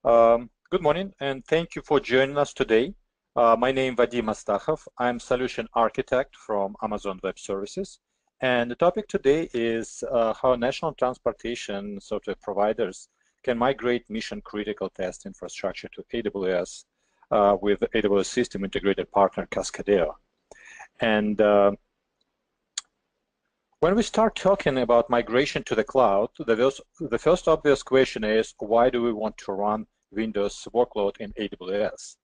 Good morning, and thank you for joining us today. My name is Vadim Astakhov. I'm Solution Architect from Amazon Web Services. And the topic today is how national transportation software providers can migrate mission-critical test infrastructure to AWS with the AWS system integrated partner Cascadeo. And when we start talking about migration to the cloud, the first obvious question is, why do we want to run Windows workload in AWS?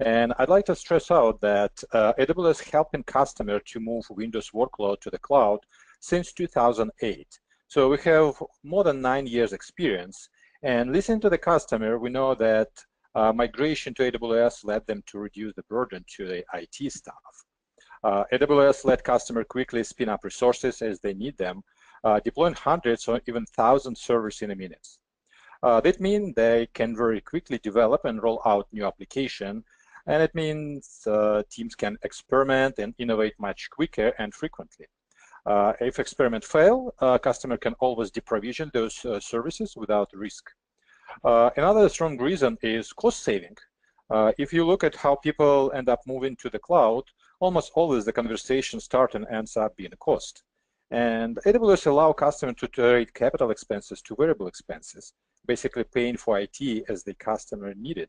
And I'd like to stress out that AWS helping customer to move Windows workload to the cloud since 2008. So we have more than 9 years experience. And listening to the customer, we know that migration to AWS led them to reduce the burden to the IT staff. AWS let customers quickly spin up resources as they need them, deploying hundreds or even thousands of servers in a minute. That means they can very quickly develop and roll out new applications, and it means teams can experiment and innovate much quicker and frequently. If experiments fail, customer can always deprovision those services without risk. Another strong reason is cost saving. If you look at how people end up moving to the cloud, almost always the conversation starts and ends up being a cost. And AWS allow customers to trade capital expenses to variable expenses, basically paying for IT as the customer needed.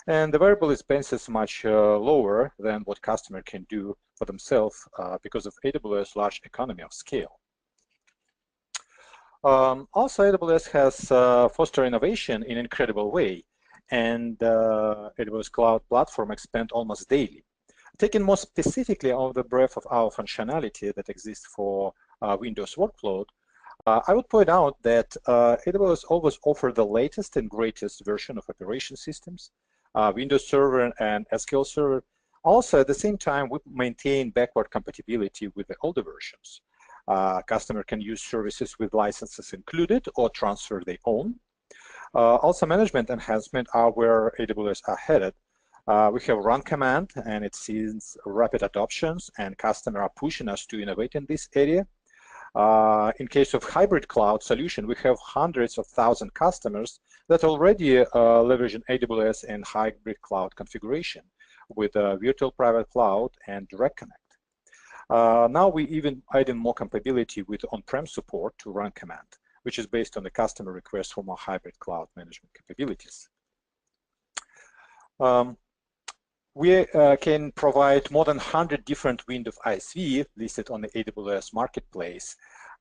And the variable expenses much lower than what customer can do for themselves because of AWS large economy of scale. Also, AWS has fostered innovation in an incredible way, and AWS Cloud Platform expand almost daily. Taking more specifically of the breadth of our functionality that exists for Windows workload, I would point out that AWS always offers the latest and greatest version of operation systems, Windows Server and SQL Server. Also, at the same time, we maintain backward compatibility with the older versions. Customer can use services with licenses included or transfer their own. Also, management enhancement are where AWS are headed. We have run command, and it sees rapid adoptions, and customers are pushing us to innovate in this area. In case of hybrid cloud solution, we have hundreds of thousands of customers that already leverage an AWS and hybrid cloud configuration with virtual private cloud and direct connect. Now we even adding more capability with on-prem support to run command, which is based on the customer request for more hybrid cloud management capabilities. We can provide more than 100 different Windows ISV listed on the AWS Marketplace,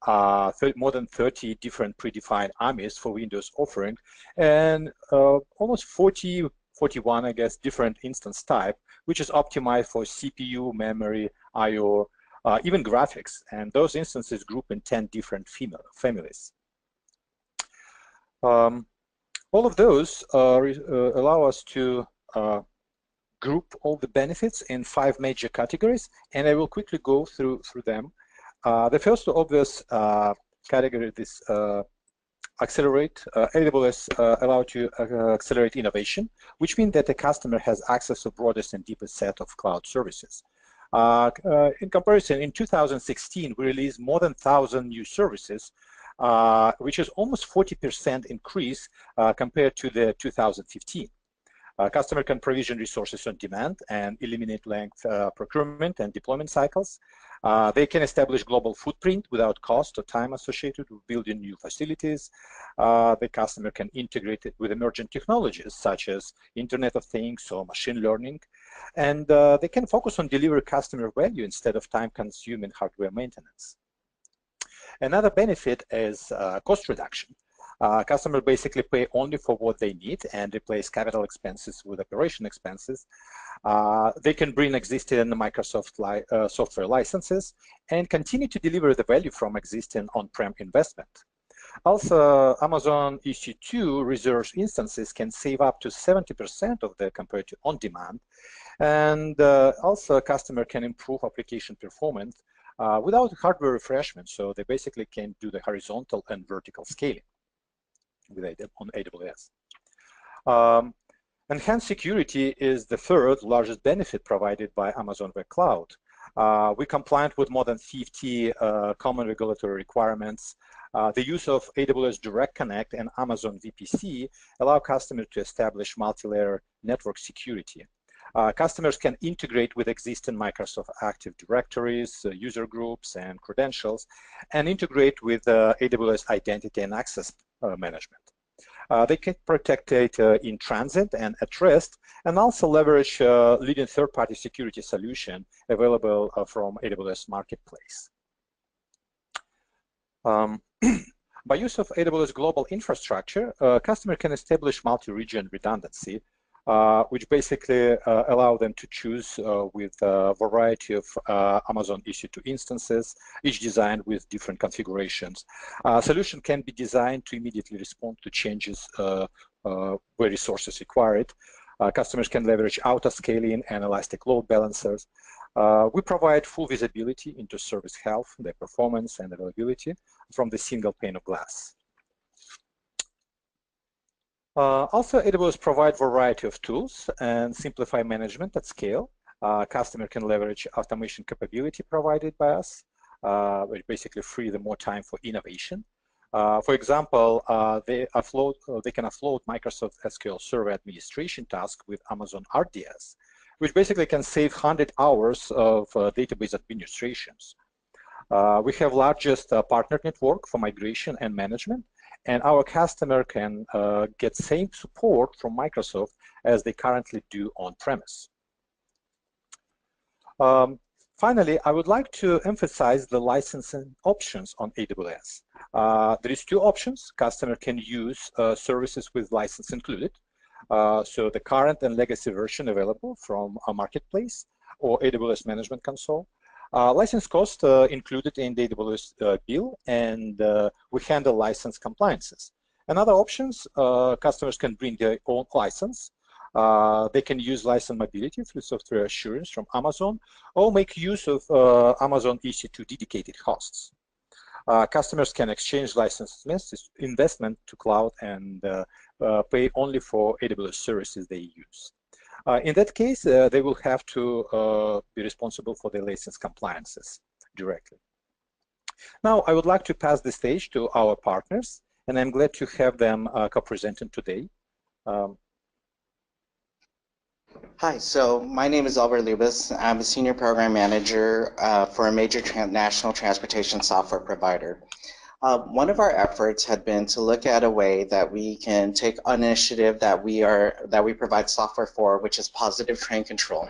more than 30 different predefined AMIs for Windows offering, and almost 41, I guess, different instance type, which is optimized for CPU, memory, I/O, even graphics. And those instances group in 10 different families. All of those allow us to group all the benefits in 5 major categories, and I will quickly go through them. The first obvious category is accelerate. AWS allow to accelerate innovation, which means that the customer has access to broadest and deepest set of cloud services. In comparison, in 2016, we released more than 1,000 new services, which is almost 40% increase compared to the 2015. Customer can provision resources on demand and eliminate length procurement and deployment cycles. They can establish global footprint without cost or time associated with building new facilities. The customer can integrate it with emerging technologies such as Internet of Things or machine learning. And they can focus on delivering customer value instead of time-consuming hardware maintenance. Another benefit is cost reduction. Customers basically pay only for what they need and replace capital expenses with operation expenses. They can bring existing Microsoft software licenses and continue to deliver the value from existing on-prem investment. Also, Amazon EC2 reserved instances can save up to 70% of the compared to on-demand. And also, a customer can improve application performance without hardware refreshment. So they basically can do the horizontal and vertical scaling on AWS. Enhanced security is the third largest benefit provided by Amazon Web Cloud. We're compliant with more than 50 common regulatory requirements. The use of AWS Direct Connect and Amazon VPC allow customers to establish multi-layer network security. Customers can integrate with existing Microsoft Active Directories, user groups, and credentials, and integrate with AWS Identity and Access Management. They can protect data in transit and at rest, and also leverage leading third-party security solution available from AWS Marketplace. By use of AWS Global Infrastructure, customer can establish multi-region redundancy, which basically allow them to choose with a variety of Amazon EC2 instances, each designed with different configurations. Solution can be designed to immediately respond to changes where resources require it. Customers can leverage auto-scaling and elastic load balancers. We provide full visibility into service health, their performance, and availability from the single pane of glass. Also, AWS provide variety of tools and simplify management at scale. Customer can leverage automation capability provided by us, which basically free them more time for innovation. For example, they can offload Microsoft SQL Server administration task with Amazon RDS, which basically can save 100 hours of database administrations. We have largest partner network for migration and management, and our customer can get same support from Microsoft as they currently do on-premise. Finally, I would like to emphasize the licensing options on AWS. There is two options. Customer can use services with license included. So the current and legacy version available from a marketplace or AWS Management Console. License cost included in the AWS bill, and we handle license compliances. Another options, customers can bring their own license. They can use license mobility through software assurance from Amazon, or make use of Amazon EC2 dedicated hosts. Customers can exchange license investment to cloud and pay only for AWS services they use. In that case, they will have to be responsible for the license compliances directly. Now, I would like to pass the stage to our partners, and I'm glad to have them co-presenting today. Hi, so my name is Albert Lubis. I'm a senior program manager for a major national transportation software provider. One of our efforts had been to look at a way that we can take an initiative that we provide software for, which is positive train control.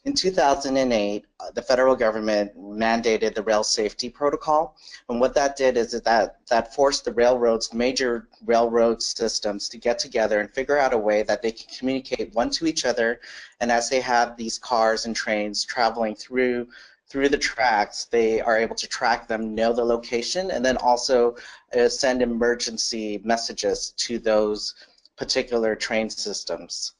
In 2008, the federal government mandated the rail safety protocol, and what that did is that forced the railroads, major railroad systems, to get together and figure out a way that they can communicate one to each other, and as they have these cars and trains traveling through the tracks, they are able to track them, know the location, and then also send emergency messages to those particular train systems.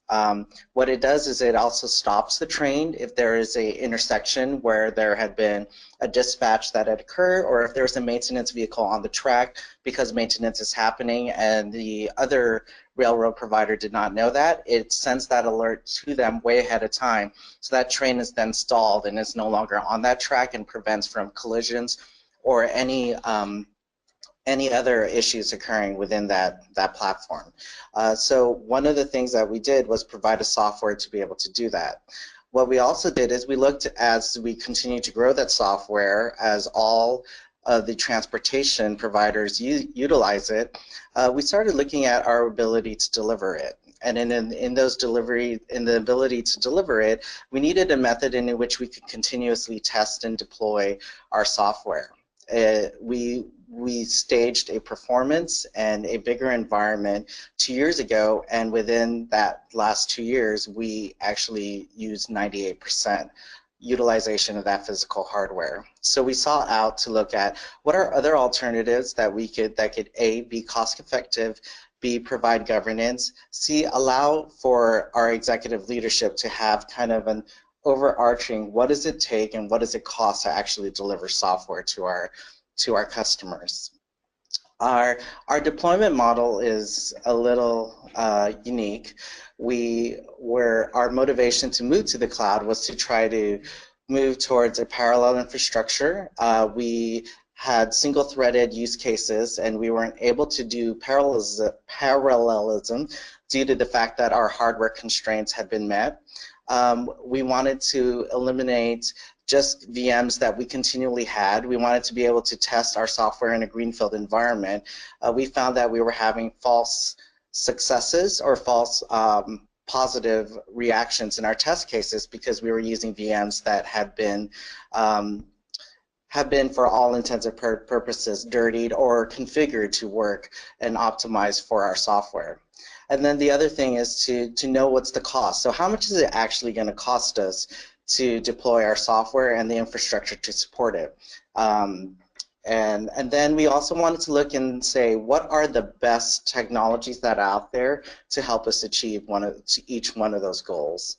What it does is it also stops the train if there is an intersection where there had been a dispatch that had occurred, or if there's a maintenance vehicle on the track because maintenance is happening and the other railroad provider did not know that. It sends that alert to them way ahead of time, so that train is then stalled and is no longer on that track and prevents from collisions or any other issues occurring within that platform. So one of the things that we did was provide a software to be able to do that. What we also did is we looked, as we continue to grow that software, as all of the transportation providers utilize it, we started looking at our ability to deliver it. And in the ability to deliver it, we needed a method in which we could continuously test and deploy our software. We staged a performance and a bigger environment 2 years ago, and within that last 2 years, we actually used 98% utilization of that physical hardware. So we sought out to look at what are other alternatives that could A, be cost effective, B, provide governance, C, allow for our executive leadership to have kind of an overarching what does it take and what does it cost to actually deliver software to our customers. Our deployment model is a little unique. Our motivation to move to the cloud was to try to move towards a parallel infrastructure. We had single-threaded use cases, and we weren't able to do parallelism due to the fact that our hardware constraints had been met. We wanted to eliminate just VMs that we continually had. We wanted to be able to test our software in a greenfield environment. We found that we were having false successes or false positive reactions in our test cases because we were using VMs that had been for all intents and purposes dirtied or configured to work and optimized for our software. And then the other thing is to know what's the cost. So how much is it actually going to cost us to deploy our software and the infrastructure to support it? And then we also wanted to look and say, what are the best technologies that are out there to help us achieve each one of those goals?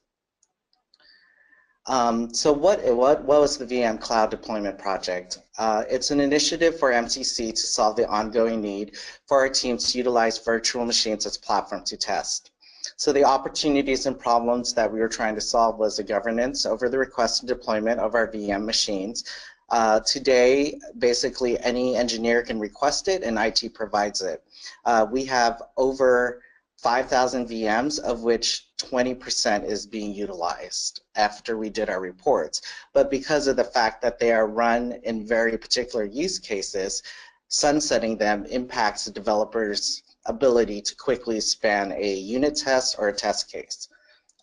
So what was the VM Cloud Deployment Project? It's an initiative for MCC to solve the ongoing need for our teams to utilize virtual machines as platform to test. So the opportunities and problems that we were trying to solve was the governance over the request and deployment of our VM machines. Today, basically any engineer can request it and IT provides it. We have over 5,000 VMs, of which 20% is being utilized after we did our reports. But because of the fact that they are run in very particular use cases, sunsetting them impacts the developer's ability to quickly span a unit test or a test case.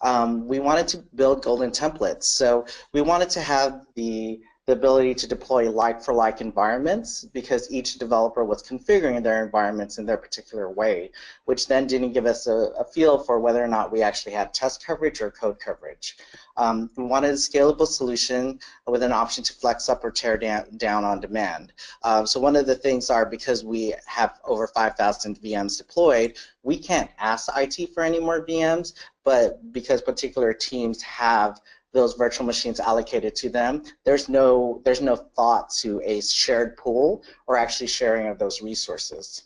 We wanted to build golden templates. So we wanted to have the ability to deploy like-for-like environments because each developer was configuring their environments in their particular way, which then didn't give us a feel for whether or not we actually had test coverage or code coverage. We wanted a scalable solution with an option to flex up or tear down on demand. So one of the things are, because we have over 5,000 VMs deployed, we can't ask IT for any more VMs, but because particular teams have those virtual machines allocated to them, there's no thought to a shared pool or actually sharing of those resources.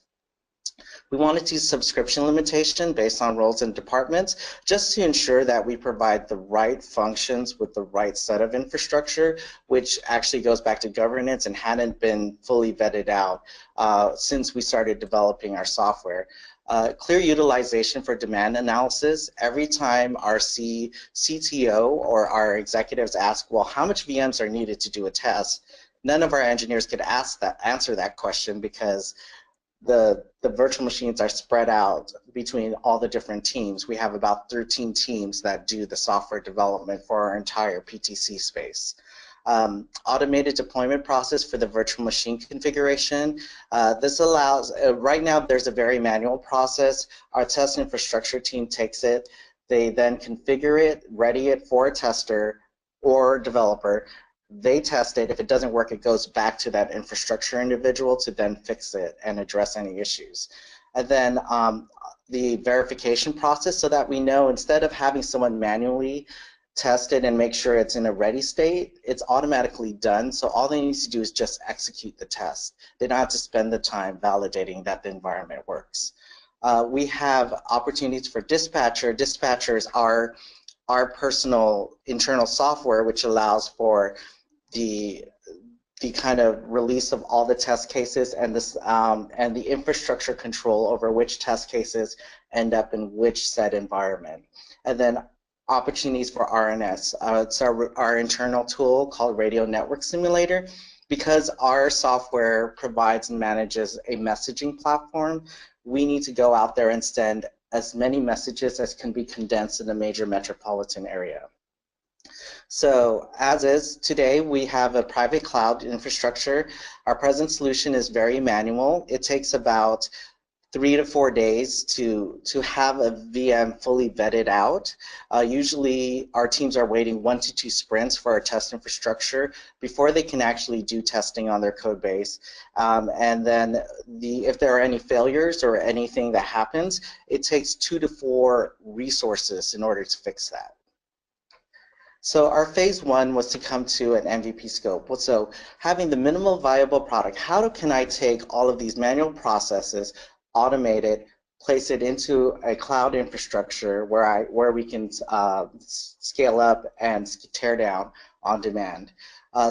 We wanted to use subscription limitation based on roles and departments just to ensure that we provide the right functions with the right set of infrastructure, which actually goes back to governance and hadn't been fully vetted out since we started developing our software. Clear utilization for demand analysis. Every time our CTO or our executives ask, well, how much VMs are needed to do a test? None of our engineers could answer that question because the virtual machines are spread out between all the different teams. We have about 13 teams that do the software development for our entire PTC space. Automated deployment process for the virtual machine configuration. This allows, right now there's a very manual process. Our test infrastructure team takes it, they then configure it, ready it for a tester or developer. They test it. If it doesn't work, it goes back to that infrastructure individual to then fix it and address any issues. And then the verification process, so that we know, instead of having someone manually test it and make sure it's in a ready state, it's automatically done. So all they need to do is just execute the test. They don't have to spend the time validating that the environment works. We have opportunities for dispatcher. Dispatchers are our personal internal software, which allows for the kind of release of all the test cases and this and the infrastructure control over which test cases end up in which set environment. And then opportunities for RNS. It's our internal tool called Radio Network Simulator. Because our software provides and manages a messaging platform, we need to go out there and send as many messages as can be condensed in a major metropolitan area. So as is, today we have a private cloud infrastructure. Our present solution is very manual. It takes about 3 to 4 days to have a VM fully vetted out. Usually our teams are waiting 1 to 2 sprints for our test infrastructure before they can actually do testing on their code base. And then if there are any failures or anything that happens, it takes 2 to 4 resources in order to fix that. So our phase 1 was to come to an MVP scope. So having the minimal viable product, how can I take all of these manual processes, automate it, place it into a cloud infrastructure where we can scale up and tear down, on demand.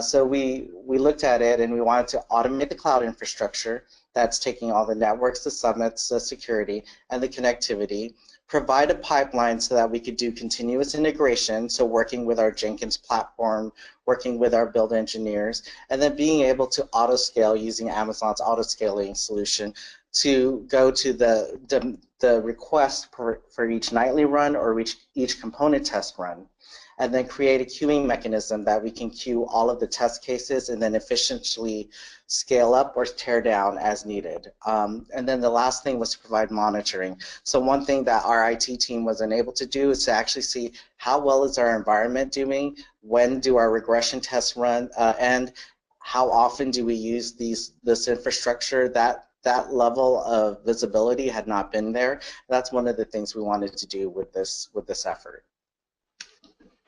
So we looked at it and we wanted to automate the cloud infrastructure that's taking all the networks, the summits, the security, and the connectivity, provide a pipeline so that we could do continuous integration, so working with our Jenkins platform, working with our build engineers, and then being able to auto-scale using Amazon's auto-scaling solution to go to the request for each nightly run or each component test run, and then create a queuing mechanism that we can queue all of the test cases and then efficiently scale up or tear down as needed. And then the last thing was to provide monitoring. So one thing that our IT team was unable to do is to actually see how well is our environment doing, when do our regression tests run, and how often do we use this infrastructure. That level of visibility had not been there. That's one of the things we wanted to do with this effort.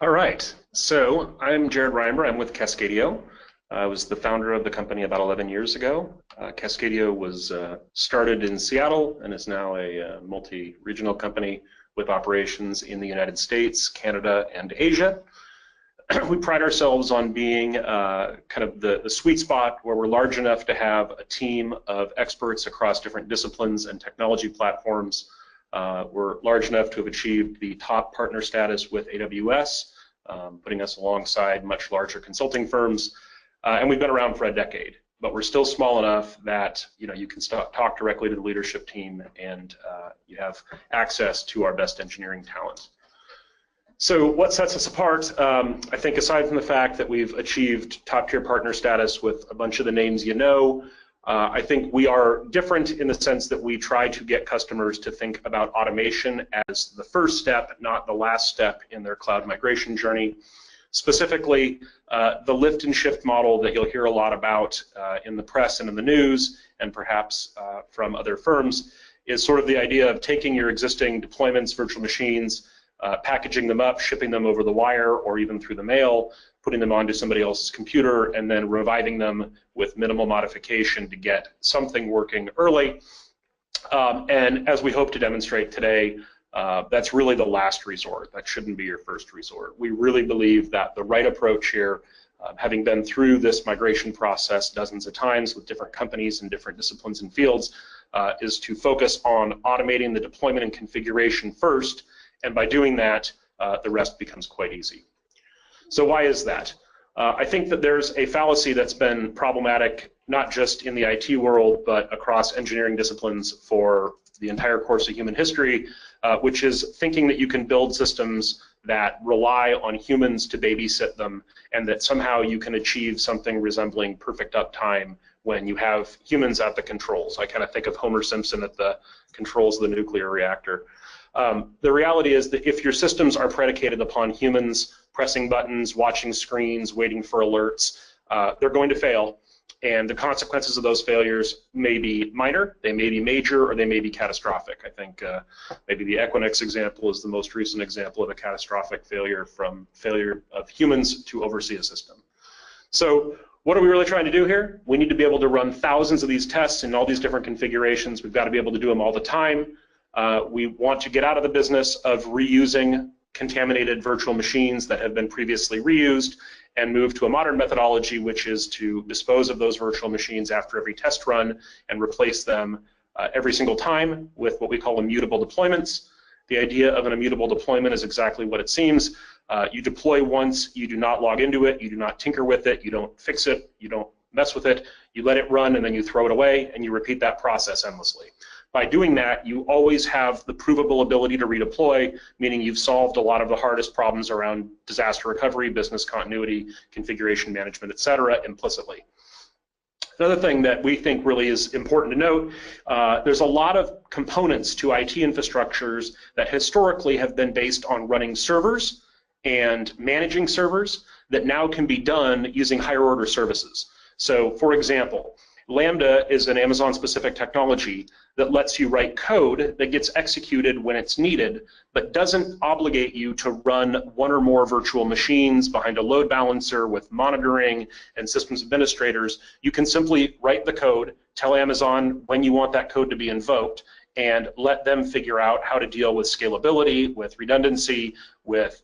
All right, so I'm Jared Reimer. I'm with Cascadeo. I was the founder of the company about 11 years ago. Cascadeo was started in Seattle and is now a multi-regional company with operations in the United States, Canada, and Asia. We pride ourselves on being kind of the sweet spot where we're large enough to have a team of experts across different disciplines and technology platforms. We're large enough to have achieved the top partner status with AWS, putting us alongside much larger consulting firms, and we've been around for a decade. But we're still small enough that you can talk directly to the leadership team, and you have access to our best engineering talent. So what sets us apart? I think aside from the fact that we've achieved top-tier partner status with a bunch of the names you know, I think we are different in the sense that we try to get customers to think about automation as the first step, not the last step in their cloud migration journey. Specifically, the lift and shift model that you'll hear a lot about in the press and in the news, and perhaps from other firms, is sort of the idea of taking your existing deployments, virtual machines, packaging them up, shipping them over the wire or even through the mail, putting them onto somebody else's computer, and then reviving them with minimal modification to get something working early. And as we hope to demonstrate today, that's really the last resort. That shouldn't be your first resort. We really believe that the right approach here, having been through this migration process dozens of times with different companies and different disciplines and fields, is to focus on automating the deployment and configuration first, and by doing that, the rest becomes quite easy. So why is that? I think that there's a fallacy that's been problematic not just in the IT world, but across engineering disciplines for the entire course of human history, which is thinking that you can build systems that rely on humans to babysit them, and that somehow you can achieve something resembling perfect uptime when you have humans at the controls. I kind of think of Homer Simpson at the controls of the nuclear reactor. The reality is that if your systems are predicated upon humans pressing buttons, watching screens, waiting for alerts, they're going to fail, and the consequences of those failures may be minor, they may be major, or they may be catastrophic. I think maybe the Equinix example is the most recent example of a catastrophic failure from failure of humans to oversee a system. So what are we really trying to do here? We need to be able to run thousands of these tests in all these different configurations. We've got to be able to do them all the time. We want to get out of the business of reusing contaminated virtual machines that have been previously reused and move to a modern methodology, which is to dispose of those virtual machines after every test run and replace them every single time with what we call immutable deployments. The idea of an immutable deployment is exactly what it seems. You deploy once, you do not log into it, you do not tinker with it, you don't fix it, you don't mess with it, you let it run and then you throw it away, and you repeat that process endlessly. By doing that, you always have the provable ability to redeploy, meaning you've solved a lot of the hardest problems around disaster recovery, business continuity, configuration management, et cetera, implicitly. Another thing that we think really is important to note, there's a lot of components to IT infrastructures that historically have been based on running servers and managing servers that now can be done using higher order services. So, for example, Lambda is an Amazon-specific technology that lets you write code that gets executed when it's needed, but doesn't obligate you to run one or more virtual machines behind a load balancer with monitoring and systems administrators. You can simply write the code, tell Amazon when you want that code to be invoked, and let them figure out how to deal with scalability, with redundancy, with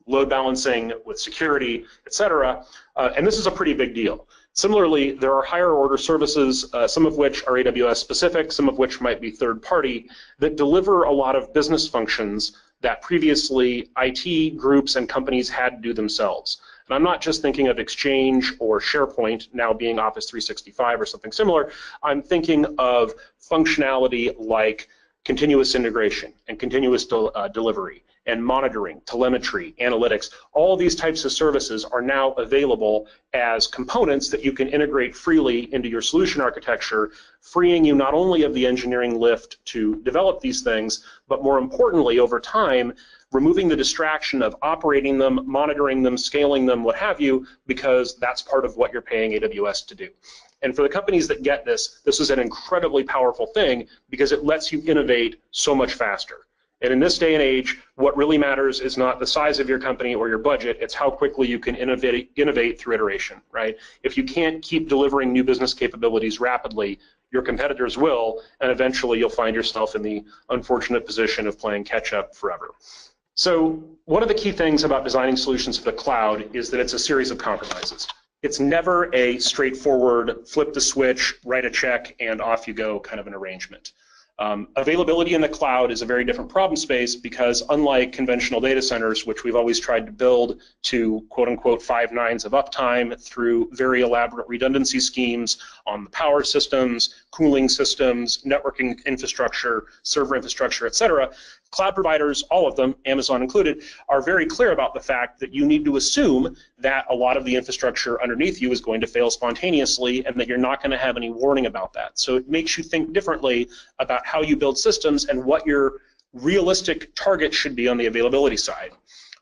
load balancing, with security, et cetera. And this is a pretty big deal. Similarly, there are higher order services, some of which are AWS specific, some of which might be third party, that deliver a lot of business functions that previously IT groups and companies had to do themselves. And I'm not just thinking of Exchange or SharePoint now being Office 365 or something similar. I'm thinking of functionality like continuous integration and continuous delivery and monitoring, telemetry, analytics. All these types of services are now available as components that you can integrate freely into your solution architecture, freeing you not only of the engineering lift to develop these things, but more importantly, over time, removing the distraction of operating them, monitoring them, scaling them, what have you, because that's part of what you're paying AWS to do. And for the companies that get this, this is an incredibly powerful thing because it lets you innovate so much faster. And in this day and age, what really matters is not the size of your company or your budget, it's how quickly you can innovate through iteration, right? If you can't keep delivering new business capabilities rapidly, your competitors will, and eventually you'll find yourself in the unfortunate position of playing catch up forever. So one of the key things about designing solutions for the cloud is that it's a series of compromises. It's never a straightforward flip the switch, write a check, and off you go kind of an arrangement. Availability in the cloud is a very different problem space because unlike conventional data centers, which we've always tried to build to quote unquote 5 nines of uptime through very elaborate redundancy schemes on the power systems, cooling systems, networking infrastructure, server infrastructure, et cetera, cloud providers, all of them, Amazon included, are very clear about the fact that you need to assume that a lot of the infrastructure underneath you is going to fail spontaneously and that you're not going to have any warning about that. So it makes you think differently about how you build systems and what your realistic target should be on the availability side.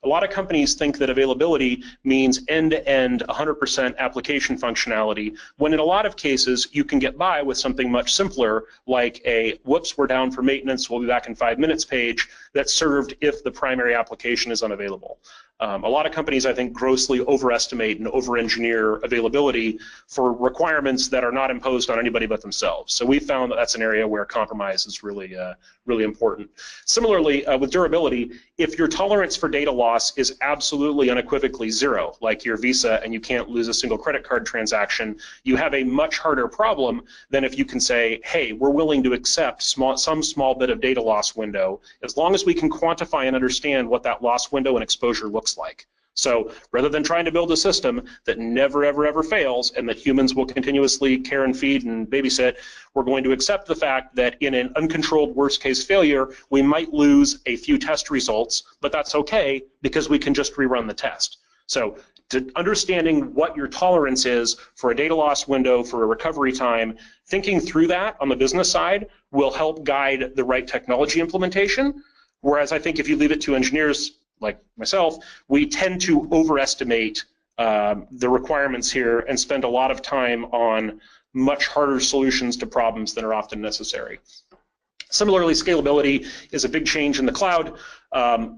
A lot of companies think that availability means end-to-end 100% application functionality, when in a lot of cases you can get by with something much simpler like a whoops, we're down for maintenance, we'll be back in 5 minutes page that's served if the primary application is unavailable. A lot of companies, I think, grossly overestimate and over-engineer availability for requirements that are not imposed on anybody but themselves. So we found that that's an area where compromise is really, really important. Similarly, with durability, if your tolerance for data loss is absolutely unequivocally 0, like your Visa and you can't lose a single credit card transaction, you have a much harder problem than if you can say, hey, we're willing to accept some small bit of data loss window, as long as we can quantify and understand what that loss window and exposure looks like. So rather than trying to build a system that never, ever, ever fails and that humans will continuously care and feed and babysit, we're going to accept the fact that in an uncontrolled worst case failure, we might lose a few test results, but that's okay because we can just rerun the test. So understanding what your tolerance is for a data loss window, for a recovery time, thinking through that on the business side will help guide the right technology implementation. Whereas I think if you leave it to engineers like myself, we tend to overestimate the requirements here and spend a lot of time on much harder solutions to problems than are often necessary. Similarly, scalability is a big change in the cloud.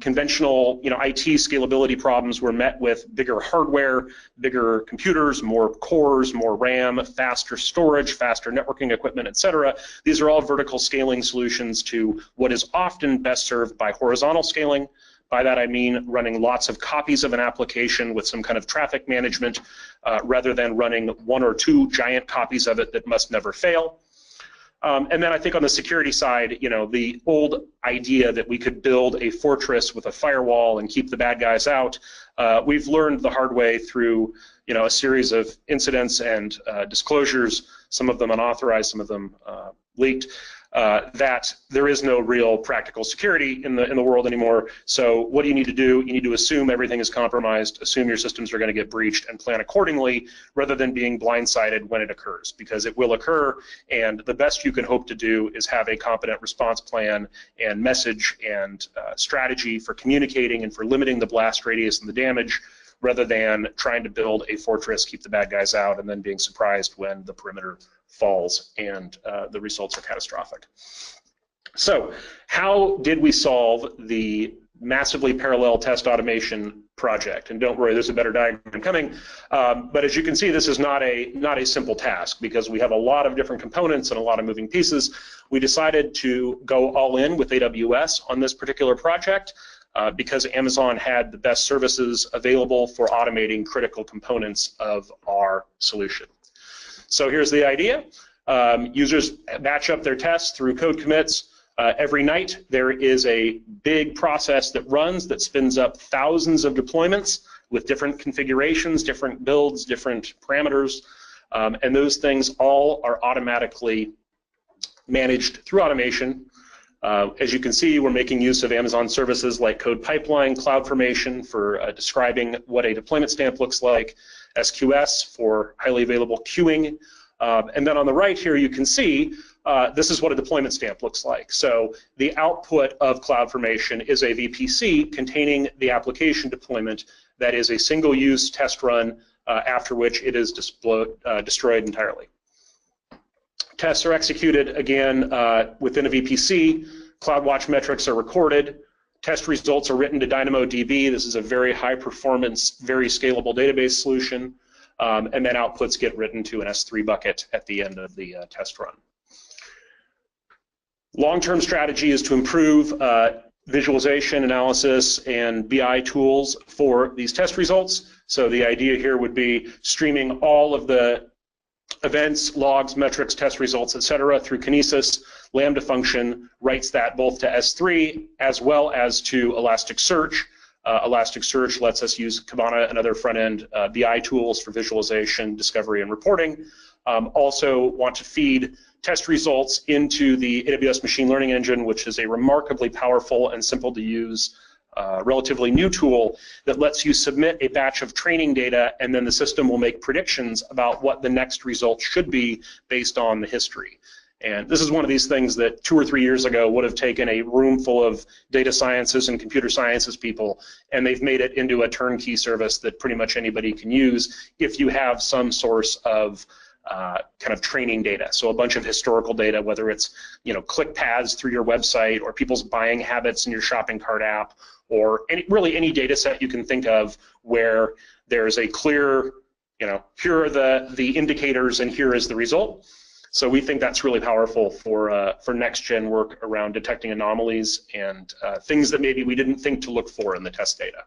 Conventional, IT scalability problems were met with bigger hardware, bigger computers, more cores, more RAM, faster storage, faster networking equipment, et cetera. These are all vertical scaling solutions to what is often best served by horizontal scaling. By that I mean running lots of copies of an application with some kind of traffic management rather than running 1 or 2 giant copies of it that must never fail. And then I think on the security side, the old idea that we could build a fortress with a firewall and keep the bad guys out, we've learned the hard way through a series of incidents and disclosures, some of them unauthorized, some of them leaked, that there is no real practical security in the world anymore. So what do? You need to assume everything is compromised, assume your systems are going to get breached, and plan accordingly rather than being blindsided when it occurs, because it will occur, and the best you can hope to do is have a competent response plan and message and strategy for communicating and for limiting the blast radius and the damage, rather than trying to build a fortress, keep the bad guys out, and then being surprised when the perimeter falls and the results are catastrophic. So how did we solve the massively parallel test automation project? And don't worry, there's a better diagram coming. But as you can see, this is not a simple task because we have a lot of different components and a lot of moving pieces. We decided to go all in with AWS on this particular project. because Amazon had the best services available for automating critical components of our solution. So here's the idea. Users batch up their tests through code commits. Every night there is a big process that runs that spins up thousands of deployments with different configurations, different builds, different parameters, and those things all are automatically managed through automation. As you can see, we're making use of Amazon services like Code Pipeline, CloudFormation for describing what a deployment stamp looks like, SQS for highly available queuing, and then on the right here you can see this is what a deployment stamp looks like. So the output of CloudFormation is a VPC containing the application deployment that is a single-use test run after which it is destroyed entirely. Tests are executed again within a VPC. CloudWatch metrics are recorded. Test results are written to DynamoDB. This is a very high-performance, very scalable database solution. And then outputs get written to an S3 bucket at the end of the test run. Long-term strategy is to improve visualization, analysis, and BI tools for these test results. So the idea here would be streaming all of the events, logs, metrics, test results, etc. through Kinesis. Lambda function writes that both to S3 as well as to Elasticsearch. Elasticsearch lets us use Kibana and other front-end BI tools for visualization, discovery, and reporting. Also want to feed test results into the AWS machine learning engine, which is a remarkably powerful and simple to use relatively new tool that lets you submit a batch of training data, and then the system will make predictions about what the next result should be based on the history. And this is one of these things that 2 or 3 years ago would have taken a room full of data sciences and computer sciences people, and they've made it into a turnkey service that pretty much anybody can use if you have some source of kind of training data. So a bunch of historical data, whether it's click paths through your website or people's buying habits in your shopping cart app, or really any data set you can think of where there's a clear, here are the indicators and here is the result. So we think that's really powerful for next-gen work around detecting anomalies and things that maybe we didn't think to look for in the test data.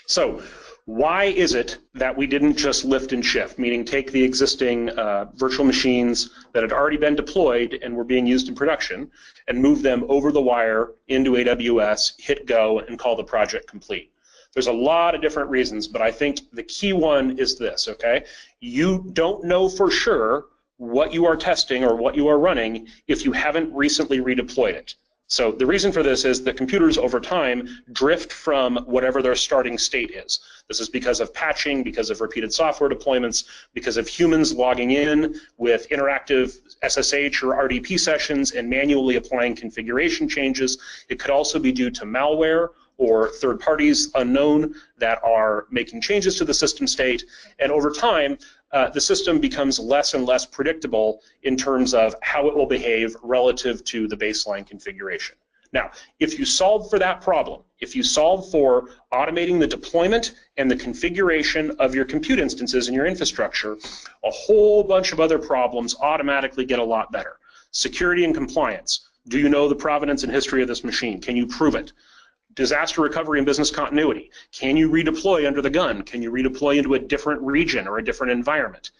So why is it that we didn't just lift and shift, meaning take the existing virtual machines that had already been deployed and were being used in production and move them over the wire into AWS, hit go, and call the project complete? There's a lot of different reasons, but I think the key one is this, okay? You don't know for sure what you are testing or what you are running if you haven't recently redeployed it. So the reason for this is that computers over time drift from whatever their starting state is. This is because of patching, because of repeated software deployments, because of humans logging in with interactive SSH or RDP sessions and manually applying configuration changes. It could also be due to malware or third parties unknown that are making changes to the system state. And over time, the system becomes less and less predictable in terms of how it will behave relative to the baseline configuration. Now, if you solve for that problem, if you solve for automating the deployment and the configuration of your compute instances in your infrastructure, a whole bunch of other problems automatically get a lot better. Security and compliance. Do you know the provenance and history of this machine? Can you prove it? Disaster recovery and business continuity. Can you redeploy under the gun? Can you redeploy into a different region or a different environment?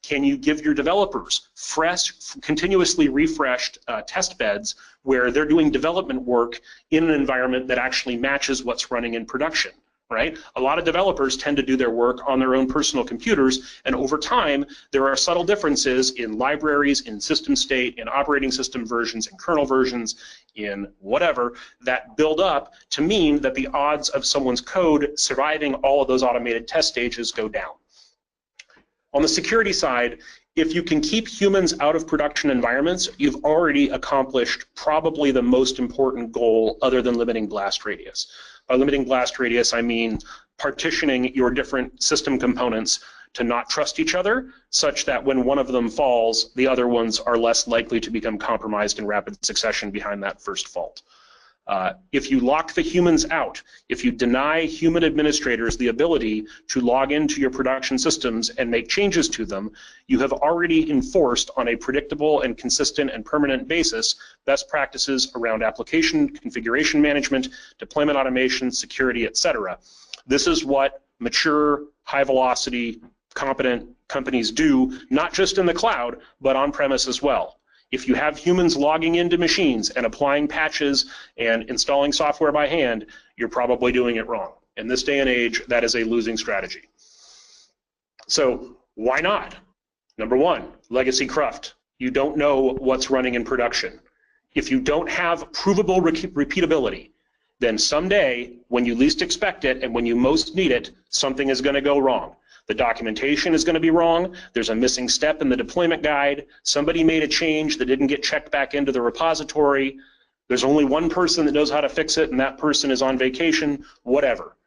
Can you give your developers fresh, continuously refreshed test beds where they're doing development work in an environment that actually matches what's running in production, right? A lot of developers tend to do their work on their own personal computers, and over time, there are subtle differences in libraries, in system state, in operating system versions, in kernel versions, in whatever, that build up to mean that the odds of someone's code surviving all of those automated test stages go down. On the security side, if you can keep humans out of production environments, you've already accomplished probably the most important goal other than limiting blast radius. By limiting blast radius, I mean partitioning your different system components to not trust each other, such that when one of them falls, the other ones are less likely to become compromised in rapid succession behind that first fault. If you lock the humans out, if you deny human administrators the ability to log into your production systems and make changes to them, you have already enforced on a predictable and consistent and permanent basis best practices around application configuration management, deployment automation, security, etc. This is what mature, high-velocity, competent companies do, not just in the cloud, but on-premise as well. If you have humans logging into machines and applying patches and installing software by hand, you're probably doing it wrong. In this day and age, that is a losing strategy. So why not? Number one, legacy cruft. You don't know what's running in production. If you don't have provable repeatability, then someday, when you least expect it and when you most need it, something is going to go wrong. The documentation is going to be wrong. There's a missing step in the deployment guide. Somebody made a change that didn't get checked back into the repository. There's only one person that knows how to fix it, and that person is on vacation, whatever.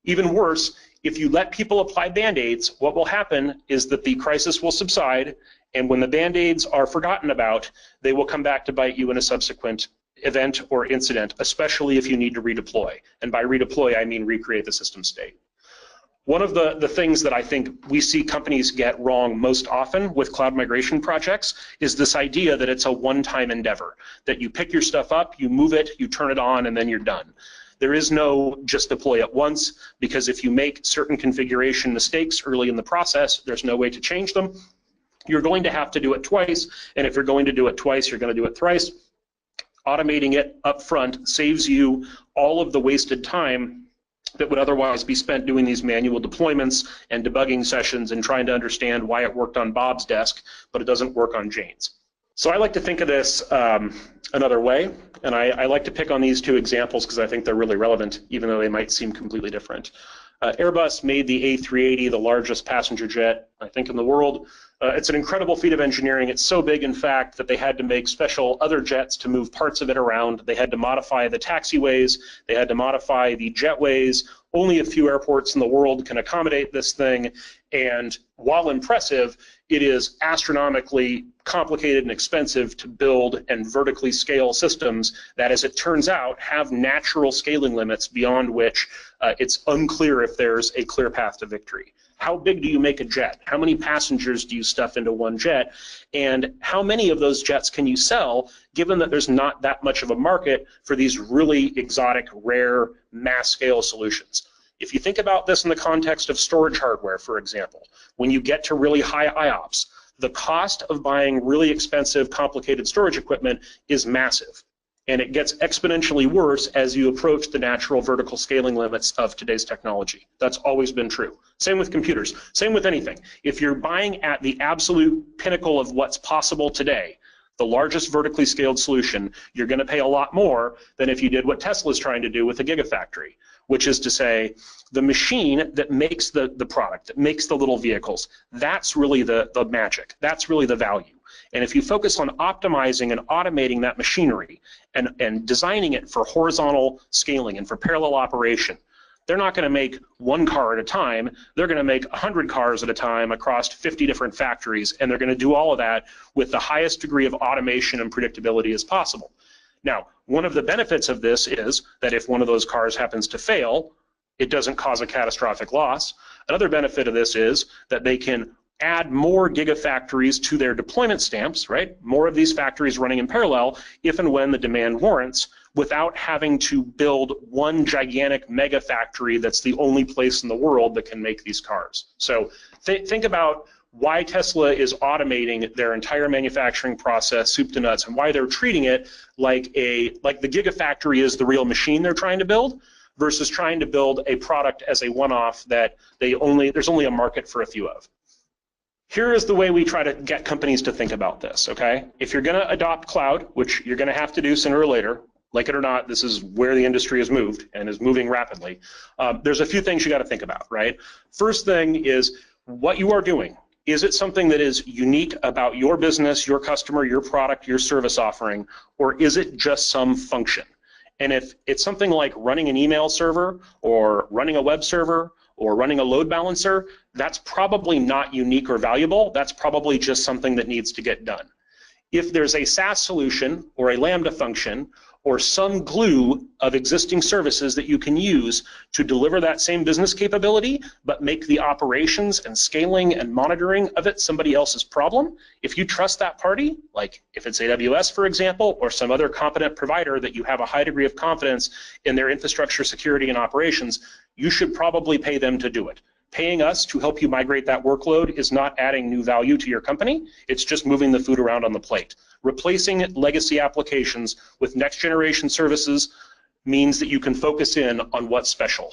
Even worse, if you let people apply Band-Aids, what will happen is that the crisis will subside, and when the Band-Aids are forgotten about, they will come back to bite you in a subsequent event or incident, especially if you need to redeploy. And by redeploy, I mean recreate the system state. One of the things that I think we see companies get wrong most often with cloud migration projects is this idea that it's a one-time endeavor, that you pick your stuff up, you move it, you turn it on, and then you're done. There is no just deploy it once, because if you make certain configuration mistakes early in the process, there's no way to change them. You're going to have to do it twice, and if you're going to do it twice, you're going to do it thrice. Automating it up front saves you all of the wasted time that would otherwise be spent doing these manual deployments and debugging sessions and trying to understand why it worked on Bob's desk, but it doesn't work on Jane's. So I like to think of this another way, and I like to pick on these two examples because I think they're really relevant, even though they might seem completely different. Airbus made the A380 the largest passenger jet, I think, in the world. It's an incredible feat of engineering. It's so big, in fact, that they had to make special other jets to move parts of it around. They had to modify the taxiways. They had to modify the jetways. Only a few airports in the world can accommodate this thing. And while impressive, it is astronomically complicated and expensive to build and vertically scale systems that, as it turns out, have natural scaling limits beyond which it's unclear if there's a clear path to victory. How big do you make a jet? How many passengers do you stuff into one jet? And how many of those jets can you sell, given that there's not that much of a market for these really exotic, rare, mass-scale solutions? If you think about this in the context of storage hardware, for example, when you get to really high IOPS, the cost of buying really expensive, complicated storage equipment is massive. And it gets exponentially worse as you approach the natural vertical scaling limits of today's technology. That's always been true. Same with computers, same with anything. If you're buying at the absolute pinnacle of what's possible today, the largest vertically scaled solution, you're going to pay a lot more than if you did what Tesla's trying to do with the Gigafactory, which is to say the machine that makes the product, that makes the little vehicles, that's really the magic. That's really the value. And if you focus on optimizing and automating that machinery and designing it for horizontal scaling and for parallel operation, they're not going to make one car at a time. They're going to make 100 cars at a time across 50 different factories, and they're going to do all of that with the highest degree of automation and predictability as possible. Now, one of the benefits of this is that if one of those cars happens to fail, it doesn't cause a catastrophic loss. Another benefit of this is that they can add more gigafactories to their deployment stamps, right? More of these factories running in parallel if and when the demand warrants, without having to build one gigantic mega factory that's the only place in the world that can make these cars. So think about why Tesla is automating their entire manufacturing process, soup to nuts, and why they're treating it like the Gigafactory is the real machine they're trying to build, versus trying to build a product as a one-off that there's only a market for a few of. Here is the way we try to get companies to think about this, okay? If you're going to adopt cloud, which you're going to have to do sooner or later, like it or not, this is where the industry has moved and is moving rapidly. There's a few things you got to think about, right? First thing is what you are doing. Is it something that is unique about your business, your customer, your product, your service offering, or is it just some function? And if it's something like running an email server or running a web server or running a load balancer, that's probably not unique or valuable. That's probably just something that needs to get done. If there's a SaaS solution or a Lambda function or some glue of existing services that you can use to deliver that same business capability, but make the operations and scaling and monitoring of it somebody else's problem. If you trust that party, like if it's AWS, for example, or some other competent provider that you have a high degree of confidence in their infrastructure, security, and operations, you should probably pay them to do it. Paying us to help you migrate that workload is not adding new value to your company. It's just moving the food around on the plate. Replacing legacy applications with next generation services means that you can focus in on what's special.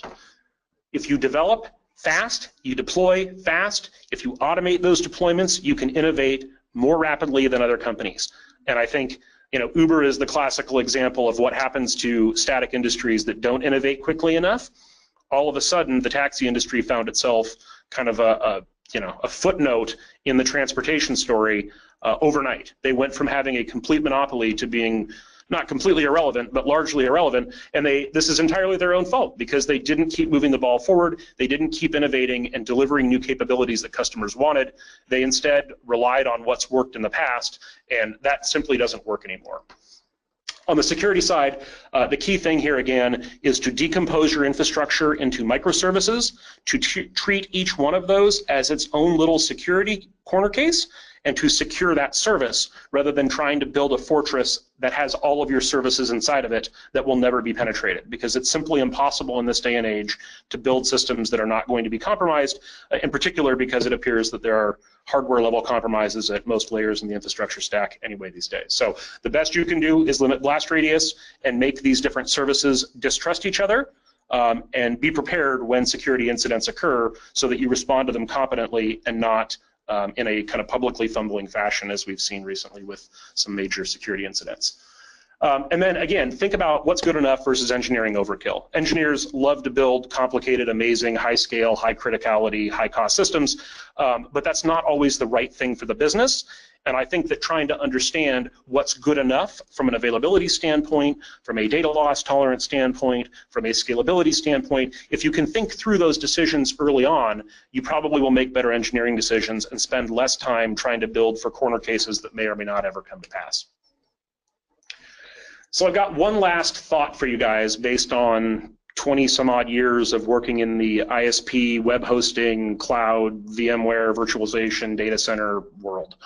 If you develop fast, you deploy fast. If you automate those deployments, you can innovate more rapidly than other companies. And I think Uber is the classical example of what happens to static industries that don't innovate quickly enough. All of a sudden, the taxi industry found itself kind of a footnote in the transportation story overnight. They went from having a complete monopoly to being not completely irrelevant, but largely irrelevant, and this is entirely their own fault because they didn't keep moving the ball forward, they didn't keep innovating and delivering new capabilities that customers wanted. They instead relied on what's worked in the past, and that simply doesn't work anymore. On the security side, the key thing here again is to decompose your infrastructure into microservices, to treat each one of those as its own little security corner case, and to secure that service rather than trying to build a fortress that has all of your services inside of it that will never be penetrated, because it's simply impossible in this day and age to build systems that are not going to be compromised, in particular because it appears that there are hardware level compromises at most layers in the infrastructure stack anyway these days. So the best you can do is limit blast radius and make these different services distrust each other, and be prepared when security incidents occur so that you respond to them competently and not in a kind of publicly fumbling fashion, as we've seen recently with some major security incidents. And then again, think about what's good enough versus engineering overkill. Engineers love to build complicated, amazing, high scale, high criticality, high cost systems, but that's not always the right thing for the business. And I think that trying to understand what's good enough from an availability standpoint, from a data loss tolerance standpoint, from a scalability standpoint, if you can think through those decisions early on, you probably will make better engineering decisions and spend less time trying to build for corner cases that may or may not ever come to pass. So I've got one last thought for you guys based on 20 some odd years of working in the ISP, web hosting, cloud, VMware, virtualization, data center world.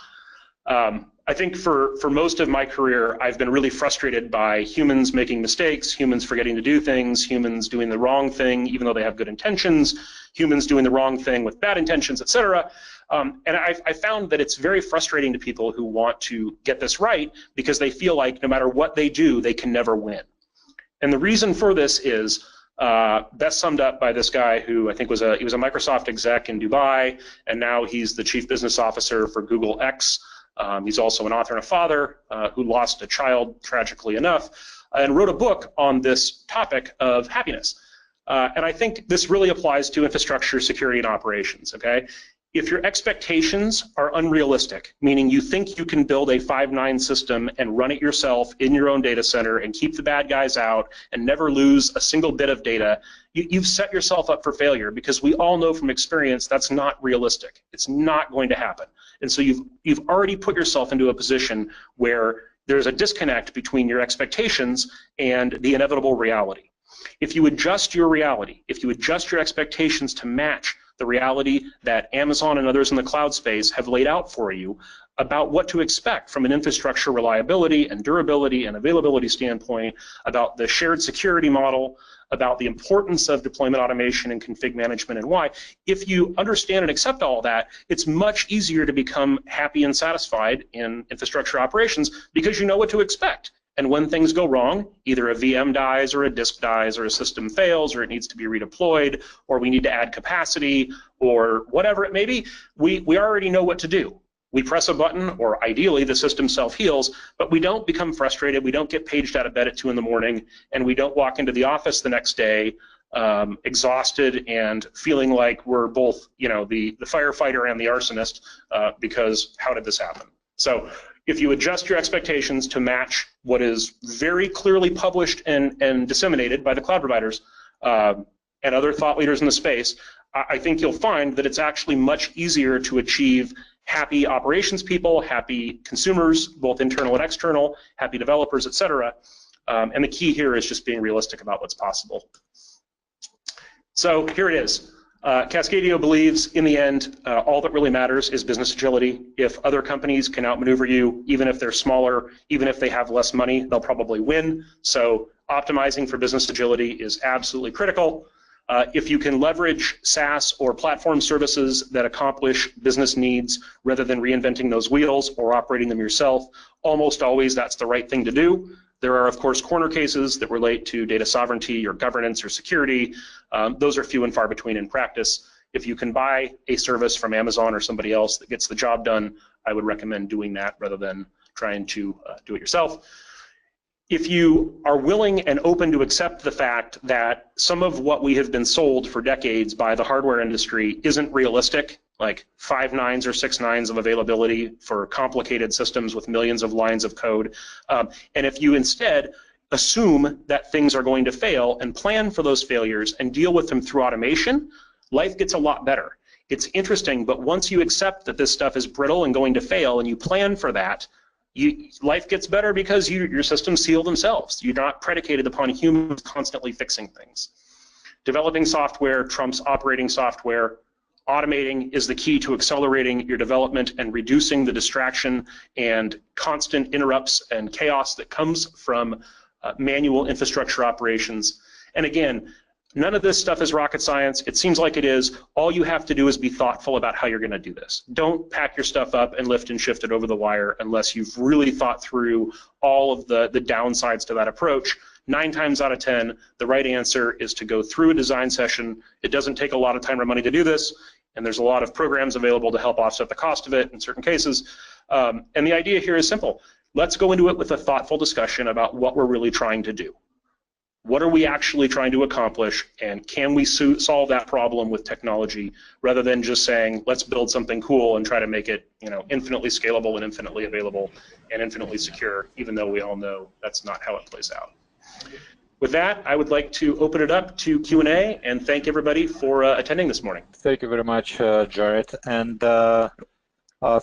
I think for most of my career, I've been really frustrated by humans making mistakes, humans forgetting to do things, humans doing the wrong thing even though they have good intentions, humans doing the wrong thing with bad intentions, etc. And I found that it's very frustrating to people who want to get this right because they feel like no matter what they do, they can never win. And the reason for this is best summed up by this guy who I think was he was a Microsoft exec in Dubai, and now he's the chief business officer for Google X. He's also an author and a father who lost a child, tragically enough, and wrote a book on this topic of happiness. And I think this really applies to infrastructure, security, and operations, okay? If your expectations are unrealistic, meaning you think you can build a 5.9 system and run it yourself in your own data center and keep the bad guys out and never lose a single bit of data, you've set yourself up for failure, because we all know from experience that's not realistic. It's not going to happen. And so you've already put yourself into a position where there's a disconnect between your expectations and the inevitable reality. If you adjust your reality, if you adjust your expectations to match the reality that Amazon and others in the cloud space have laid out for you about what to expect from an infrastructure reliability and durability and availability standpoint, about the shared security model, about the importance of deployment automation and config management and why, if you understand and accept all that, it's much easier to become happy and satisfied in infrastructure operations because you know what to expect. And when things go wrong, either a VM dies or a disk dies or a system fails or it needs to be redeployed or we need to add capacity or whatever it may be, we already know what to do. We press a button, or ideally the system self-heals, but we don't become frustrated, we don't get paged out of bed at 2 in the morning, and we don't walk into the office the next day exhausted and feeling like we're both, the firefighter and the arsonist because how did this happen? So if you adjust your expectations to match what is very clearly published and disseminated by the cloud providers and other thought leaders in the space, I think you'll find that it's actually much easier to achieve happy operations people, happy consumers, both internal and external, happy developers, etc., And the key here is just being realistic about what's possible. So here it is. Cascadeo believes, in the end, all that really matters is business agility. If other companies can outmaneuver you, even if they're smaller, even if they have less money, they'll probably win. So optimizing for business agility is absolutely critical. If you can leverage SaaS or platform services that accomplish business needs rather than reinventing those wheels or operating them yourself, almost always that's the right thing to do. There are, of course, corner cases that relate to data sovereignty or governance or security. Those are few and far between in practice. If you can buy a service from Amazon or somebody else that gets the job done, I would recommend doing that rather than trying to do it yourself. If you are willing and open to accept the fact that some of what we have been sold for decades by the hardware industry isn't realistic, like 5 nines or 6 nines of availability for complicated systems with millions of lines of code, and if you instead assume that things are going to fail and plan for those failures and deal with them through automation, life gets a lot better. It's interesting, but once you accept that this stuff is brittle and going to fail and you plan for that, life gets better because your systems seal themselves. You're not predicated upon humans constantly fixing things. Developing software trumps operating software. Automating is the key to accelerating your development and reducing the distraction and constant interrupts and chaos that comes from manual infrastructure operations. And again, none of this stuff is rocket science. It seems like it is. All you have to do is be thoughtful about how you're going to do this. Don't pack your stuff up and lift and shift it over the wire unless you've really thought through all of the downsides to that approach. 9 times out of 10, the right answer is to go through a design session. It doesn't take a lot of time or money to do this, and there's a lot of programs available to help offset the cost of it in certain cases. And the idea here is simple. Let's go into it with a thoughtful discussion about what we're really trying to do. What are we actually trying to accomplish, and can we solve that problem with technology rather than just saying, let's build something cool and try to make it, infinitely scalable and infinitely available and infinitely secure, even though we all know that's not how it plays out. With that, I would like to open it up to Q&A and thank everybody for attending this morning. Thank you very much, Jared. And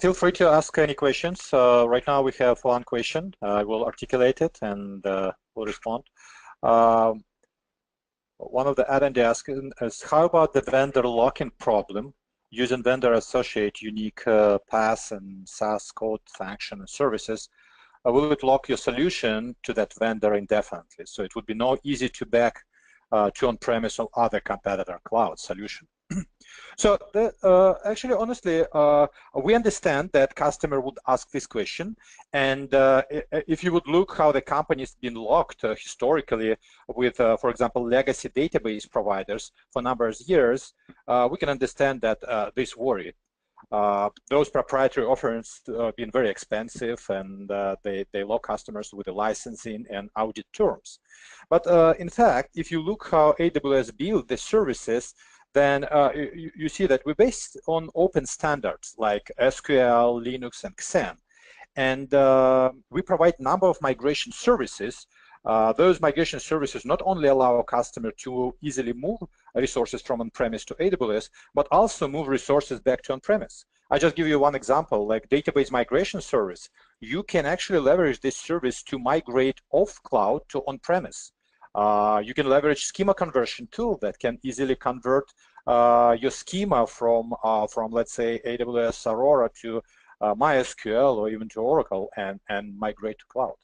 feel free to ask any questions. Right now we have one question. I will articulate it and we'll respond. One of the attendees is, how about the vendor lock-in problem using vendor associate unique paths and SaaS code function and services? Will it lock your solution to that vendor indefinitely? So it would be no easy to back to on-premise or other competitor cloud solution. So actually, honestly, we understand that customer would ask this question, and if you would look how the company's been locked historically with, for example, legacy database providers for a number of years, we can understand that this worry. Those proprietary offerings have been very expensive, and they lock customers with the licensing and audit terms. But in fact, if you look how AWS built the services, then you see that we're based on open standards like SQL, Linux, and XAMPP. And we provide a number of migration services. Those migration services not only allow a customer to easily move resources from on-premise to AWS, but also move resources back to on-premise. I just give you one example, like database migration service. You can actually leverage this service to migrate off cloud to on-premise. You can leverage schema conversion tool that can easily convert your schema from let's say, AWS Aurora to MySQL or even to Oracle and migrate to cloud.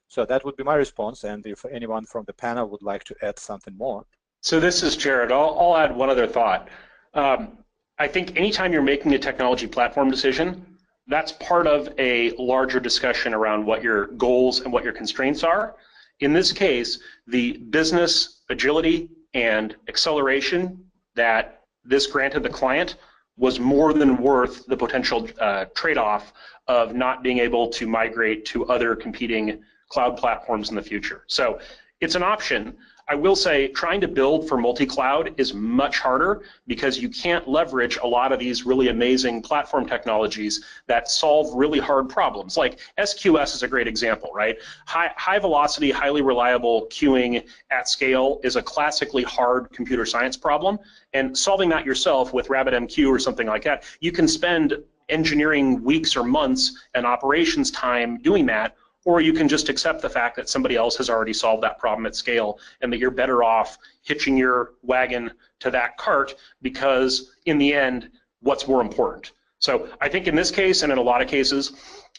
So that would be my response, and if anyone from the panel would like to add something more. So this is Jared. I'll add one other thought. I think anytime you're making a technology platform decision, that's part of a larger discussion around what your goals and what your constraints are. In this case, the business agility and acceleration that this granted the client was more than worth the potential trade-off of not being able to migrate to other competing cloud platforms in the future. So it's an option. I will say trying to build for multi-cloud is much harder because you can't leverage a lot of these really amazing platform technologies that solve really hard problems. Like SQS is a great example, right? High velocity, highly reliable queuing at scale is a classically hard computer science problem, and solving that yourself with RabbitMQ or something like that, you can spend engineering weeks or months and operations time doing that, or you can just accept the fact that somebody else has already solved that problem at scale and that you're better off hitching your wagon to that cart because in the end, what's more important? So I think in this case and in a lot of cases,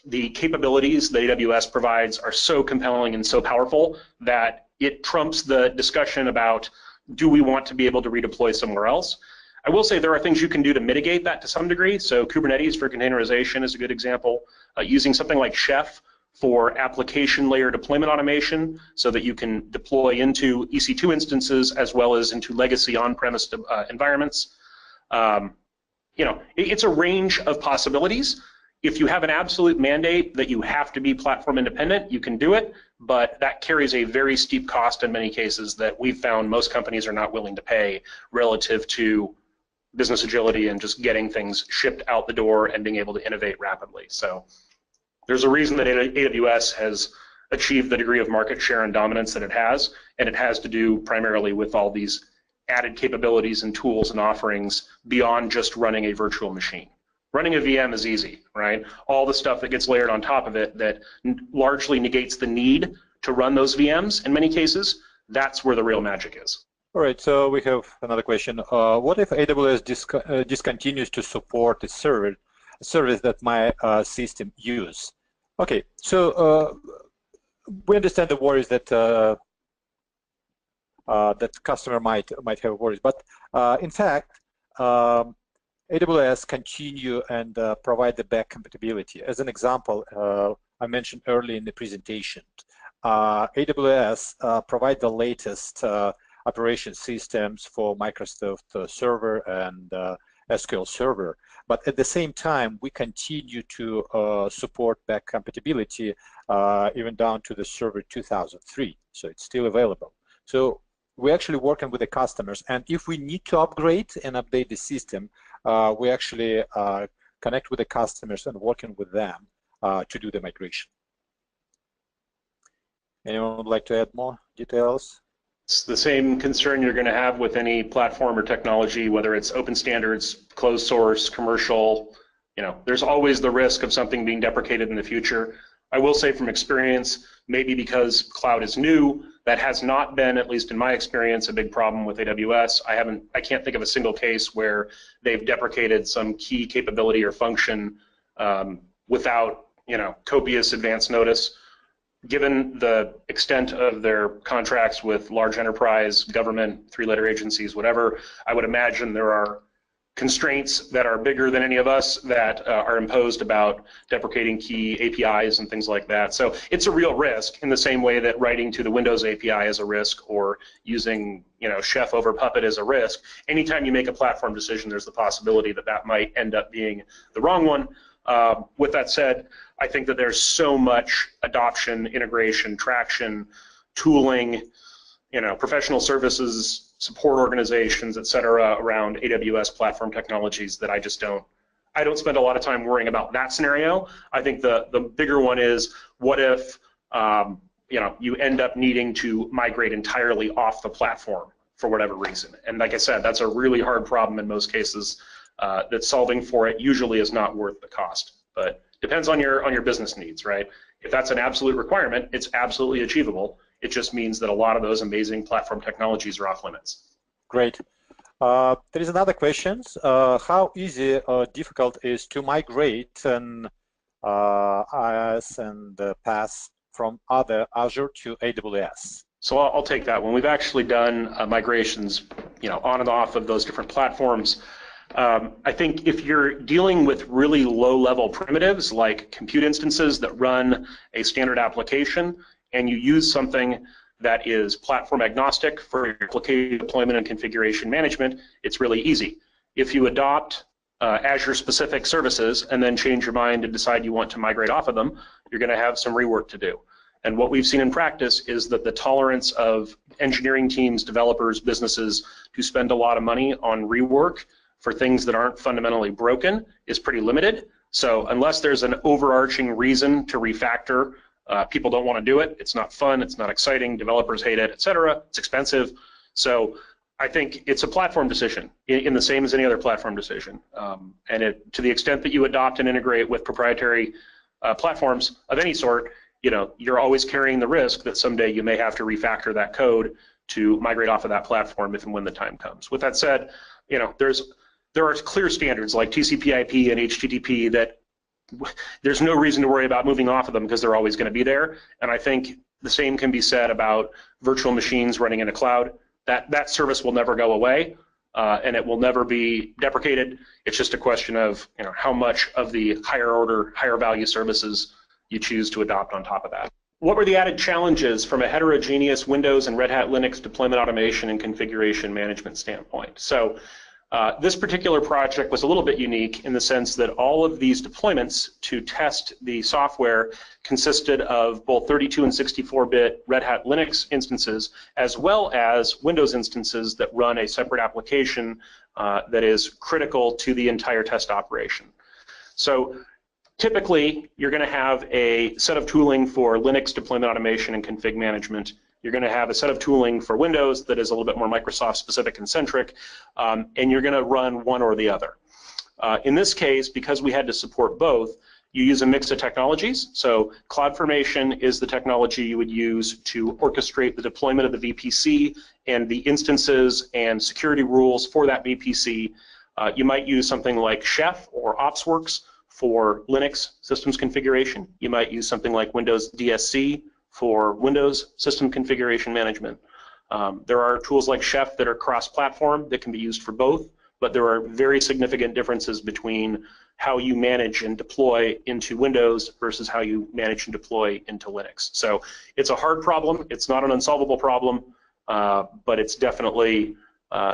the capabilities that AWS provides are so compelling and so powerful that it trumps the discussion about do we want to be able to redeploy somewhere else. I will say there are things you can do to mitigate that to some degree. So Kubernetes for containerization is a good example. Using something like Chef for application layer deployment automation so that you can deploy into EC2 instances as well as into legacy on-premise environments. It's a range of possibilities. If you have an absolute mandate that you have to be platform independent, you can do it, but that carries a very steep cost in many cases that we've found most companies are not willing to pay relative to business agility and just getting things shipped out the door and being able to innovate rapidly. So there's a reason that AWS has achieved the degree of market share and dominance that it has, and it has to do primarily with all these added capabilities and tools and offerings beyond just running a virtual machine. Running a VM is easy, right? All the stuff that gets layered on top of it that largely negates the need to run those VMs in many cases, that's where the real magic is. All right, so we have another question. What if AWS discontinues to support a service that my system use? Okay, so we understand the worries that that customer might have worries, but in fact, AWS continue and provide the back compatibility. As an example, I mentioned early in the presentation, AWS provide the latest operation systems for Microsoft Server and SQL Server. But at the same time, we continue to support back compatibility even down to the Server 2003. So it's still available. So we're actually working with the customers. And if we need to upgrade and update the system, we actually connect with the customers and working with them to do the migration. Anyone would like to add more details? It's the same concern you're going to have with any platform or technology, whether it's open standards, closed source, commercial. There's always the risk of something being deprecated in the future. I will say from experience, maybe because cloud is new, that has not been, at least in my experience, a big problem with AWS. I can't think of a single case where they've deprecated some key capability or function without, copious advance notice. Given the extent of their contracts with large enterprise, government, three-letter agencies, whatever, I would imagine there are constraints that are bigger than any of us that are imposed about deprecating key APIs and things like that. So it's a real risk in the same way that writing to the Windows API is a risk or using Chef over Puppet is a risk. Anytime you make a platform decision, there's the possibility that that might end up being the wrong one. With that said, I think that there's so much adoption, integration, traction, tooling, professional services, support organizations, et cetera, around AWS platform technologies that I don't spend a lot of time worrying about that scenario. I think the bigger one is what if you end up needing to migrate entirely off the platform for whatever reason. And like I said, that's a really hard problem in most cases. That solving for it usually is not worth the cost, but depends on your business needs, right? If that's an absolute requirement, it's absolutely achievable. It just means that a lot of those amazing platform technologies are off limits. Great. There is another question. How easy or difficult is to migrate an IaaS and PaaS from other Azure to AWS? So I'll take that one. We've actually done migrations, on and off of those different platforms. I think if you're dealing with really low-level primitives like compute instances that run a standard application and you use something that is platform agnostic for your application deployment and configuration management, it's really easy. If you adopt Azure-specific services and then change your mind and decide you want to migrate off of them, you're going to have some rework to do. And what we've seen in practice is that the tolerance of engineering teams, developers, businesses to spend a lot of money on rework for things that aren't fundamentally broken is pretty limited. So unless there's an overarching reason to refactor, people don't want to do it. It's not fun, it's not exciting, developers hate it, et cetera. It's expensive. So I think it's a platform decision in the same as any other platform decision. And to the extent that you adopt and integrate with proprietary platforms of any sort, you're always carrying the risk that someday you may have to refactor that code to migrate off of that platform if and when the time comes. With that said, there are clear standards like TCP/IP and HTTP that there's no reason to worry about moving off of them because they're always going to be there. And I think the same can be said about virtual machines running in a cloud. That service will never go away, and it will never be deprecated. It's just a question of how much of the higher order, higher value services you choose to adopt on top of that. What were the added challenges from a heterogeneous Windows and Red Hat Linux deployment automation and configuration management standpoint? So this particular project was a little bit unique in the sense that all of these deployments to test the software consisted of both 32 and 64-bit Red Hat Linux instances, as well as Windows instances that run a separate application that is critical to the entire test operation. So typically, you're going to have a set of tooling for Linux deployment automation and config management. You're going to have a set of tooling for Windows that is a little bit more Microsoft specific and centric, and you're going to run one or the other. In this case, because we had to support both, you use a mix of technologies. So CloudFormation is the technology you would use to orchestrate the deployment of the VPC and the instances and security rules for that VPC. You might use something like Chef or OpsWorks for Linux systems configuration. You might use something like Windows DSC for Windows system configuration management. There are tools like Chef that are cross-platform that can be used for both, but there are very significant differences between how you manage and deploy into Windows versus how you manage and deploy into Linux. So it's a hard problem. It's not an unsolvable problem, but it's definitely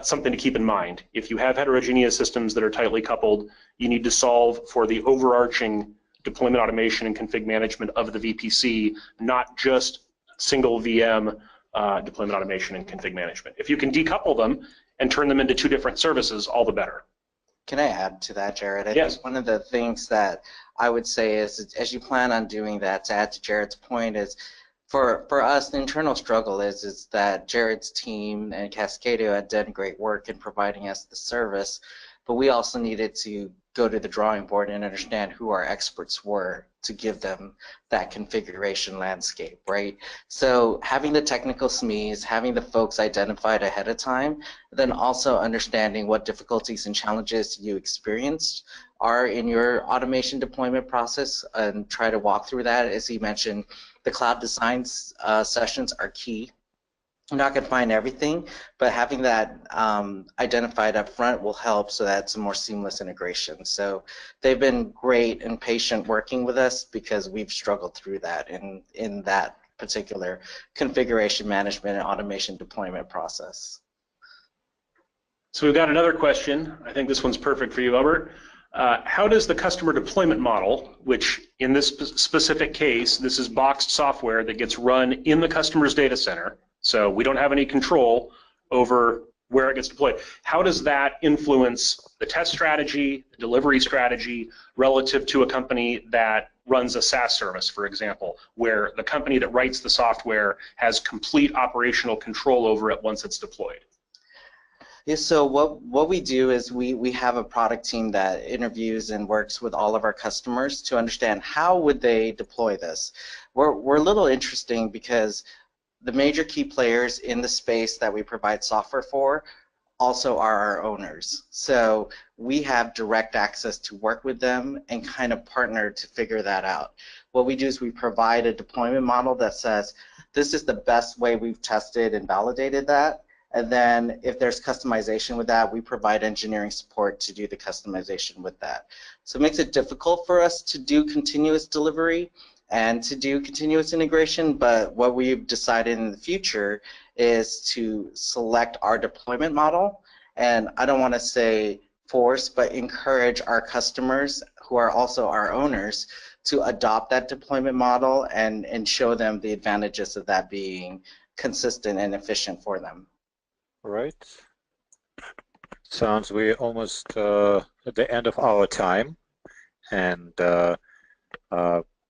something to keep in mind. If you have heterogeneous systems that are tightly coupled, you need to solve for the overarching deployment automation and config management of the VPC, not just single VM deployment automation and config management. If you can decouple them and turn them into two different services, all the better. Can I add to that, Jared? I Yes. think one of the things that I would say is, as you plan on doing that, to add to Jared's point, is for us, the internal struggle is that Jared's team and Cascadeo had done great work in providing us the service, but we also needed to go to the drawing board and understand who our experts were to give them that configuration landscape, right? So having the technical SMEs, having the folks identified ahead of time, then also understanding what difficulties and challenges you experienced are in your automation deployment process and try to walk through that. As he mentioned, the cloud design sessions are key. I'm not going to find everything, but having that identified up front will help so that it's a more seamless integration. So they've been great and patient working with us because we've struggled through that in that particular configuration management and automation deployment process. So we've got another question. I think this one's perfect for you, Albert. How does the customer deployment model, which in this specific case, this is boxed software that gets run in the customer's data center, so we don't have any control over where it gets deployed. How does that influence the test strategy, the delivery strategy, relative to a company that runs a SaaS service, for example, where the company that writes the software has complete operational control over it once it's deployed? Yeah, so what we do is we have a product team that interviews and works with all of our customers to understand how would they deploy this. We're a little interesting because the major key players in the space that we provide software for also are our owners. So we have direct access to work with them and kind of partner to figure that out. What we do is we provide a deployment model that says, this is the best way we've tested and validated that. And then if there's customization with that, we provide engineering support to do the customization with that. So it makes it difficult for us to do continuous delivery and to do continuous integration, but what we've decided in the future is to select our deployment model, and I don't want to say force, but encourage our customers, who are also our owners, to adopt that deployment model and show them the advantages of that being consistent and efficient for them. All right. Sounds we're almost at the end of our time, and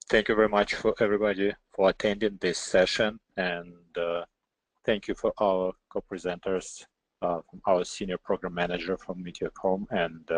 thank you very much for everybody for attending this session, and thank you for our co-presenters, our senior program manager from Meteor Home and